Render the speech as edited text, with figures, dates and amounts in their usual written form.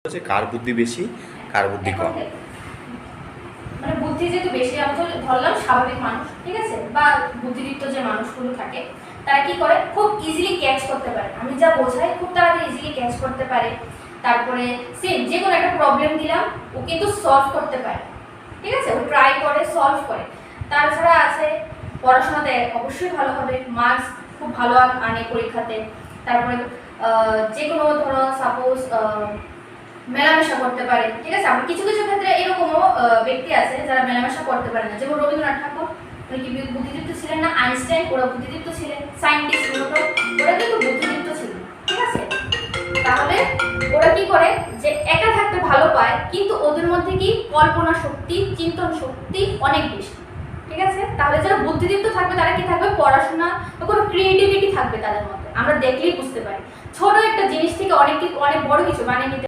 হচ্ছে কার বুদ্ধি বেশি কার বুদ্ধি কম। মানে বুদ্ধি যেহেতু বেশি, আমি তো ধরলাম স্বাভাবিক মানুষ, ঠিক আছে, বা বুদ্ধিদীপ্ত যে মানুষগুলো থাকে তারা কি করে খুব ইজিলি ক্যাচ করতে পারে, আমি যা বোঝাই খুব তাড়াতাড়ি ইজিলি ক্যাচ করতে পারে। তারপরে সেম যে কোনো একটা প্রবলেম দিলাম ও কিন্তু সলভ করতে পারে, ঠিক আছে, ও ট্রাই করে সলভ করে। তাছাড়া আছে পড়াশোনাতে অবশ্যই ভালো হবে, মার্কস খুব ভালো আনে পরীক্ষাতে। তারপরে যে কোনো ধরো সাপোজ মেলামেশা করতে পারে, ঠিক আছে। আবার কিছু কিছু ক্ষেত্রে এরকমও ব্যক্তি আছে যারা মেলামেশা করতে পারে না, যেমন রবীন্দ্রনাথ ঠাকুর, উনি কি বুদ্ধিদীপ্ত ছিলেন না? আইনস্টাইন, ওরা বুদ্ধিদীপ্ত ছিলেন, সায়েন্টিস্ট মূলত ওরা কিন্তু বুদ্ধিদীপ্ত ছিল, ঠিক আছে। তাহলে ওরা কি করে যে একা থাকতে ভালো পায়, কিন্তু ওদের মধ্যে কি কল্পনা শক্তি, চিন্তন শক্তি অনেক বেশি, ঠিক আছে। তাহলে যারা বুদ্ধিদীপ্ত থাকবে তারা কি থাকবে, পড়াশোনা বা কোনো ক্রিয়েটিভিটি থাকবে তাদের মধ্যে, আমরা দেখলেই বুঝতে পারি ছোট একটা জিনিস থেকে অনেক অনেক বড় কিছু বানিয়ে নিতে